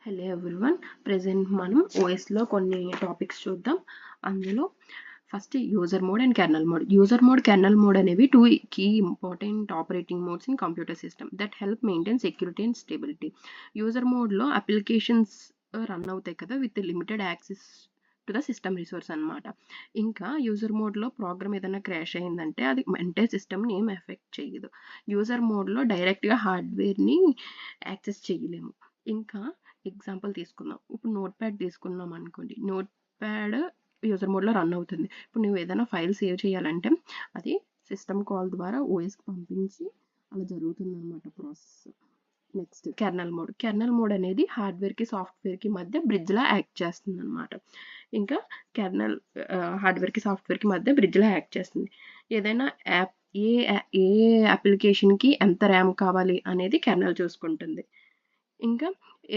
Hello everyone, present మనం ఓఎస్లో కొన్ని topics చూద్దాం. అందులో first user mode and kernel mode. User mode, kernel mode అనేవి two key important operating modes in computer system that help maintain security and stability. User మోడ్లో applications run అవుతాయి కదా with limited access to the system resource అనమాట. ఇంకా user మోడ్లో programme ఏదైనా crash అయిందంటే అది ఎంటైర్ సిస్టమ్ని ఏం ఎఫెక్ట్ చేయదు. యూజర్ మోడ్లో డైరెక్ట్గా హార్డ్వేర్ని యాక్సెస్ చేయలేము. ఇంకా ఎగ్జాంపుల్ తీసుకుందాం. ఇప్పుడు నోట్ ప్యాడ్ తీసుకున్నాం అనుకోండి. నోట్ ప్యాడ్ యూజర్ మోడ్లో రన్ అవుతుంది. ఇప్పుడు నువ్వు ఏదైనా ఫైల్ సేవ్ చేయాలంటే అది సిస్టమ్ కాల్ ద్వారా ఓఎస్కి పంపించి అలా జరుగుతుంది అనమాట process. Next kernel mode. Kernel mode అనేది హార్డ్వేర్కి సాఫ్ట్వేర్కి మధ్య బ్రిడ్జ్లా యాక్ట్ చేస్తుంది అనమాట. ఇంకా కెర్నల్ హార్డ్వేర్కి సాఫ్ట్వేర్కి మధ్య బ్రిడ్జ్లా యాక్ట్ చేస్తుంది. ఏదైనా యాప్ ఏ అప్లికేషన్కి ఎంత ర్యామ్ కావాలి అనేది కెర్నల్ చూసుకుంటుంది. ఇంకా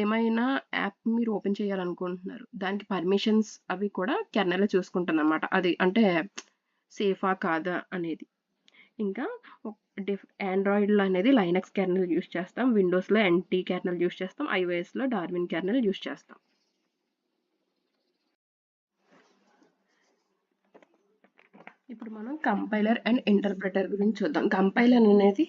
ఏమైనా యాప్ మీరు ఓపెన్ చేయాలనుకుంటున్నారు, దానికి పర్మిషన్స్ అవి కూడా కెర్నల్ చూసుకుంటుంది అనమాట. అది అంటే సేఫా కాదా అనేది. ఇంకా ఆండ్రాయిడ్లో అనేది లైనక్స్ కెర్నల్ యూస్ చేస్తాం, విండోస్లో ఎన్టీ కెర్నల్ యూస్ చేస్తాం, ఐఓఎస్లో డార్విన్ కెర్నల్ యూస్ చేస్తాం. ఇప్పుడు మనం కంపైలర్ అండ్ ఇంటర్ప్రెటర్ గురించి చూద్దాం. కంపైలర్ అనేది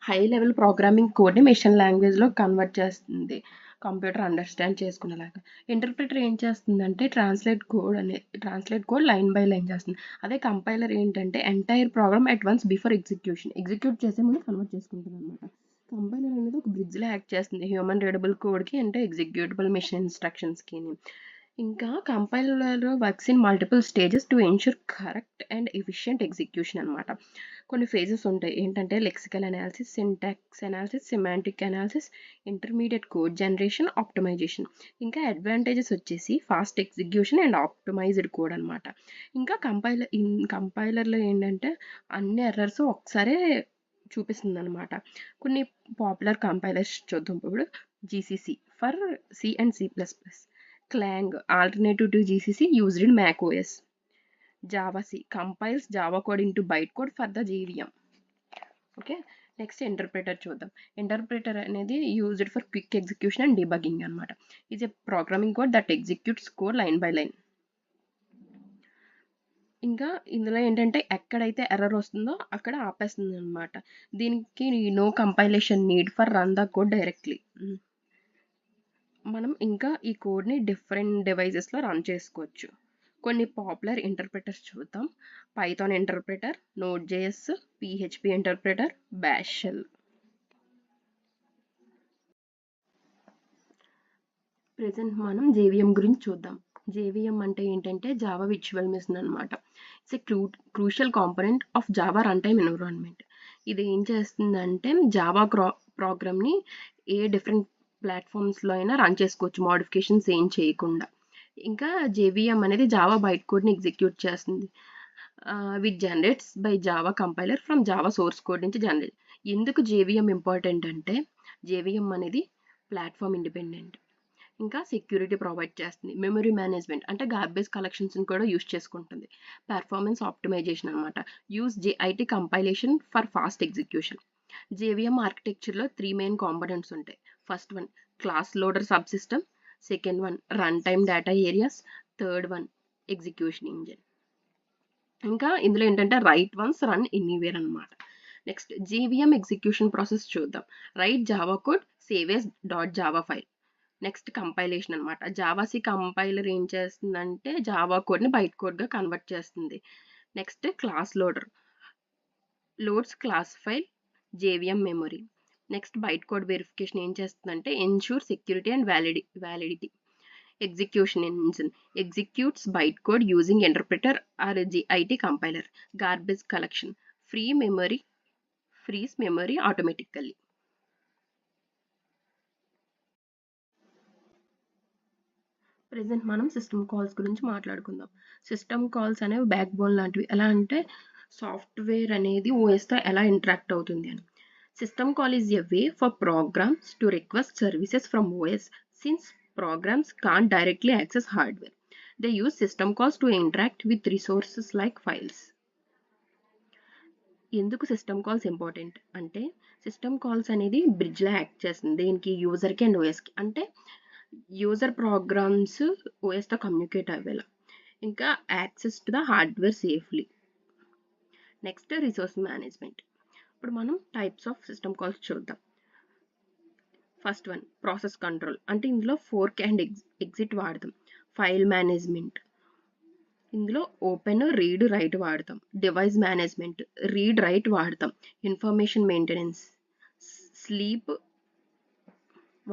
హై లెవెల్ ప్రోగ్రామింగ్ కోడ్ని మెషిన్ లాంగ్వేజ్లో కన్వర్ట్ చేస్తుంది, కంప్యూటర్ అండర్స్టాండ్ చేసుకునేలాగా. ఇంటర్ప్రెటర్ ఏం చేస్తుందంటే translate code line by line చేస్తుంది. అదే కంపైలర్ ఏంటంటే entire program at once before execute చేసే ముందు కన్వర్ట్ చేసుకుంటుంది అనమాట. కంపైలర్ అనేది ఒక బ్రిడ్జ్లో యాక్ట్ చేస్తుంది హ్యూమన్ రీడబుల్ కోడ్కి అంటే ఎగ్జిక్యూటబుల్ మెషిన్ ఇన్స్ట్రక్షన్స్కి. ఇంకా compiler works in multiple stages to ensure correct and efficient execution అనమాట. కొన్ని ఫేజెస్ ఉంటాయి ఏంటంటే lexical analysis, syntax analysis, semantic analysis, intermediate code generation, optimization. ఇంకా అడ్వాంటేజెస్ వచ్చేసి fast execution and optimized code అనమాట. ఇంకా కంపైలర్లో ఏంటంటే అన్ని ఎర్రర్స్ ఒకసారే చూపిస్తుంది అనమాట. కొన్ని పాపులర్ కంపైలర్స్ చూద్దాం. ఇప్పుడు GCC for C and C++, Clang alternative to GCC used in macOS. Javac compiles Java code into bytecode for the JVM. Okay, next interpreter చూద్దాం. Interpreter అనేది used for quick execution and debugging అనమాట. Is a programming code that executes code line by line. ఇంకా ఇందులో ఏంటంటే ఎక్కడైతే error వస్తుందో అక్కడ ఆపేస్తుంది అనమాట. దీనికి no compilation need for run the code directly. మనం ఇంకా ఈ కోడ్ని డిఫరెంట్ డివైజెస్లో రన్ చేసుకోవచ్చు. కొన్ని పాపులర్ ఇంటర్ప్రెటర్స్ చూద్దాం. పైథాన్ ఇంటర్ప్రెటర్, నోడ్.js, PHP interpreter, bash shell. Present మనం JVM గురించి చూద్దాం. JVM అంటే ఏంటంటే జావా విర్చువల్ మెషిన్ అనమాట. It's a crucial component of Java run time environment. ఇది ఏం చేస్తుందంటే జావా ప్రోగ్రామ్ని ఏ డిఫరెంట్ ప్లాట్ఫామ్స్లో అయినా రన్ చేసుకోవచ్చు మోడిఫికేషన్స్ ఏం చేయకుండా. ఇంకా JVM అనేది జావా బైట్ కోడ్ని ఎగ్జిక్యూట్ చేస్తుంది with generates by Java compiler from Java source code నుంచి జనరేట్. ఎందుకు JVM ఇంపార్టెంట్ అంటే JVM అనేది ప్లాట్ఫామ్ ఇండిపెండెంట్. ఇంకా సెక్యూరిటీ ప్రొవైడ్ చేస్తుంది. మెమరీ మేనేజ్మెంట్ అంటే గార్బేజ్ కలెక్షన్స్ని కూడా యూస్ చేసుకుంటుంది. పెర్ఫార్మెన్స్ ఆప్టిమైజేషన్ అనమాట. Use JIT compilation for fast execution. JVM ఆర్కిటెక్చర్లో 3 మెయిన్ కాంపోనెంట్స్ ఉంటాయి. First one class loader sub system, second one run time data areas, third one execution engine. ఇంకా ఇందులో ఏంటంటే write once run anywhere అనమాట. Next JVM execution process చూద్దాం. Write Java code, save as .java file. Next compilation అనమాట. Javac compiler ఏం చేస్తుందంటే Java కోడ్ని byte కోడ్గా కన్వర్ట్ చేస్తుంది. Next class loader loads class file, JVM memory. Next byte code verification ఏం చేస్తుందంటే ensure security and validity. Execution engine executes byte code using interpreter or JIT compiler. Garbage collection frees memory automatically. Present మనం system calls గురించి మాట్లాడుకుందాం. System calls అనేవి back bone లాంటివి. ఎలా అంటే software అనేది ఓఎస్తో ఎలా ఇంటరాక్ట్ అవుతుంది అని. System call is a way for programs to request services from OS since programs can't directly access hardware. They use system calls to interact with resources like files. ఎందుకు system calls important అంటే system calls అనేది బ్రిడ్జ్లా act చేస్తుంది దేనికి యూజర్కి and ఓఎస్కి. అంటే user programmes ఓఎస్తో communicate అవ్వేలా. ఇంకా access to the hardware safely. Next resource management. ఇప్పుడు మనం types of system calls చూద్దాం. ఫస్ట్ వన్ ప్రాసెస్ కంట్రోల్, అంటే ఇందులో ఫోర్క్ అండ్ ఎగ్జిట్ వాడతాం. ఫైల్ మేనేజ్మెంట్, ఇందులో ఓపెన్ రీడ్ రైట్ వాడతాం. డివైస్ మేనేజ్మెంట్, రీడ్ రైట్ వాడతాం. ఇన్ఫర్మేషన్ మెయింటెనెన్స్, స్లీప్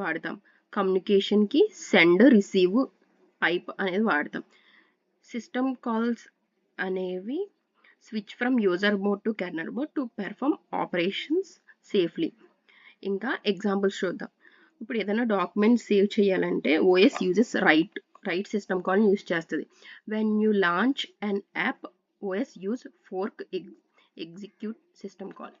వాడతాం. కమ్యూనికేషన్కి సెండ్ రిసీవ్ పైప్ అనేది వాడతాం. సిస్టమ్ కాల్స్ అనేవి switch from user mode to kernel mode to perform operations safely. ఇంకా examples చూద్దాం. ఇప్పుడు ఏదైనా డాక్యుమెంట్ సేవ్ చేయాలంటే OS uses write system call use చేస్తుంది. When you launch an app OS use fork execute system call.